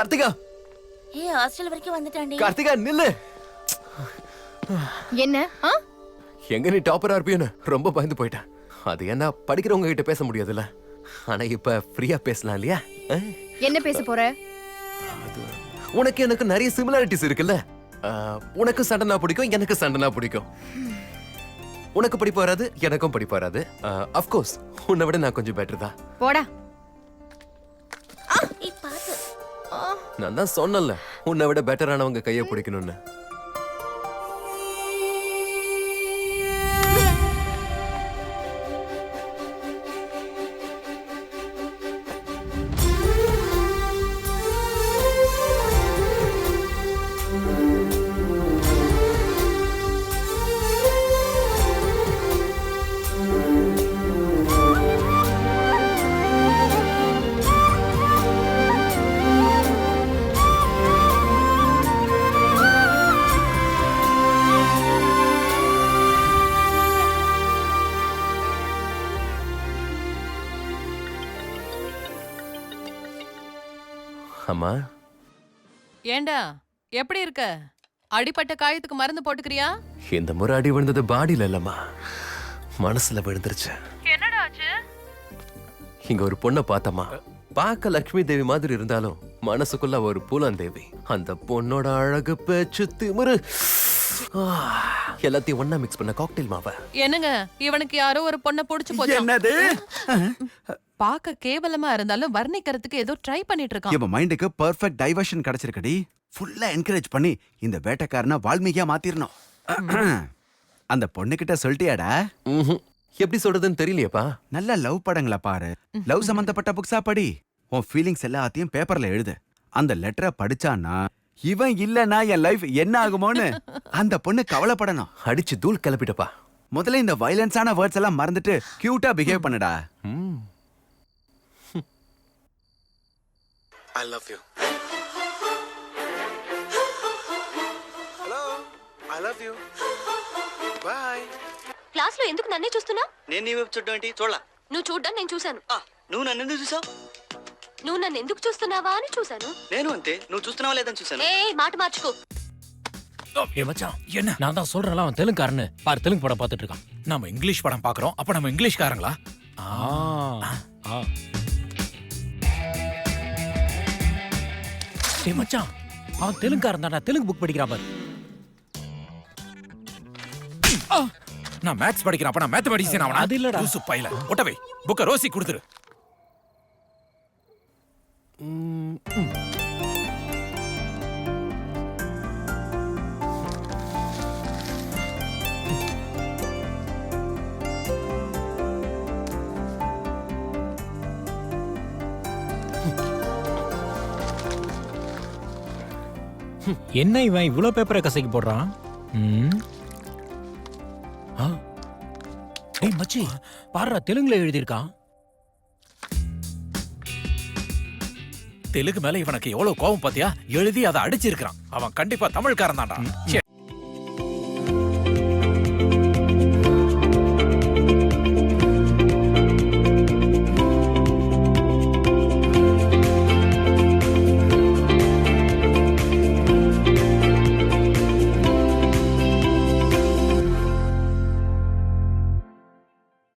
கார்த்திகா ஏய் ஹாஸ்டல் வரைக்கும் வந்துட்டான்டி. கார்த்திகா நில்லு. என்ன எங்க நீ டாப்பரா இருப்பியோன்னு ரொம்ப பயந்து போயிட்டேன். அது என்ன படிக்கிறவங்க கிட்ட பேச முடியாதுல்ல. ஆனா இப்ப ஃப்ரீயா பேசலாம் இல்லையா? என்ன பேச போற? உனக்கு எனக்கு நிறைய சிமிலாரிட்டிஸ் இருக்குல்ல. உனக்கு சண்டனா பிடிக்கும், எனக்கு சண்டனா பிடிக்கும். உனக்கு படிப்பு வராது, எனக்கும் படிப்பு வராது. அஃப்கோர்ஸ் உன்னை விட நான் கொஞ்சம் பெட்டர் தான். போடா. ஏய் பாத்து. நான் தான் சொன்னல உன்னை விட பெட்டரானவங்க கையை பிடிக்கணும்னு. அம்மா ஏண்டா எப்படி இருக்க? அடிப்பட்ட காயத்துக்கு மருந்து போட்டுக்கிறியா? இந்த முறை அடி விழுந்தது பாடியில இல்லம்மா, மனசுல விழுந்துருச்சு. என்னடா ஆச்சு? இங்க ஒரு பொண்ணை பார்த்தம்மா. பார்க்க லட்சுமி தேவி மாதிரி இருந்தாலும் மனசுக்குள்ள ஒரு பூலாந்தேவி. அந்த பொண்ணோட அழகு, பேச்சு, திமிரு எல்லாத்தையும் ஒண்ணா மிக்ஸ் பண்ண காக்டெயில் மாவ. என்னங்க இவனுக்கு யாரோ ஒரு பொண்ணை புடிச்சு போச்சு. என்னது? பாக்க கேவலமா இருந்தாலும் வர்ணிக்கிறதுக்கு ஏதோ ட்ரை பண்ணிட்டு இருக்கான். இவன் மைண்டுக்கு பெர்ஃபெக்ட் டைவர்ஷன் கிடைச்சிருக்கடி. ஃபுல்லா என்கரேஜ் பண்ணி இந்த வேட்டைக்காரனை வால்மீகியா மாத்திரணும். அந்த பொண்ணு கிட்ட சொல்லிட்டியாடா? எப்படி சொல்றதுன்னு தெரியலையப்பா. நல்ல லவ் படங்களா பாரு, லவ் சம்பந்தப்பட்ட புக்ஸா படி. உன் ஃபீலிங்ஸ் எல்லாத்தையும் பேப்பர்ல எழுது. அந்த லெட்டரை படிச்சானா இவன் இல்லனா என் லைஃப் என்ன ஆகுமோன்னு அந்த பொண்ணு கவலைப்படணும். அடிச்சு தூள் கிளப்பிட்டப்பா. முதல்ல இந்த வயலன்ஸான வேர்ட்ஸ் எல்லாம் மறந்துட்டு கியூட்டா பிஹேவ் பண்ணுடா. I love you. Hello, I love you. Bye. Class లో ఎందుకు నన్నే చూస్తున్నా? నేను నీ వైపు చూడడం ఏంటి? చూడలా. నువ్వు చూడ్డం నేను చూశాను. నువ్వు నన్ను ఎందుకు చూసావు? నువ్వు నన్ను ఎందుకు చూస్తున్నావా అని చూశాను. నేను అంతే, నువ్వు చూస్తున్నావా లేదని చూసాను. ఏయ్ మాట మార్చుకో. ஏ மச்சான், என்ன நான் தான் சொல்றேன்ல, அவன் தெலுங்குக்காரன்னு. பாரு, தெலுங்கு படம் பார்த்துட்டு இருக்கான். நம்ம இங்கிலீஷ் படம் பாக்குறோம். அப்ப நம்ம இங்கிலீஷ்காரங்களா? ஏ மச்சான், அவன் தெலுங்குக்காரன் தான்டா. தெலுங்கு புக் படிக்கிறான் பாரு. நான் மேத்ஸ் படிக்கிறேன். அப்ப நான் மேத்தமெட்டிக்ஸ் அவனா? அது இல்லடா. லூசு பையல. ஒட்டவே புக்க ரோசி கொடுத்துரு. என்ன இவன் இவ்வளவு பேப்பரை கசக்கி போடுறான்? ஏய் மச்சி, பாருடா, தெலுங்குல எழுதியிருக்கான். தெலுங்கு மேல இவனுக்கு எவ்வளவு கோபம் பாத்தியா? எழுதி அதை அடிச்சிருக்கான். அவன் கண்டிப்பா தமிழ்காரன் தான்டா.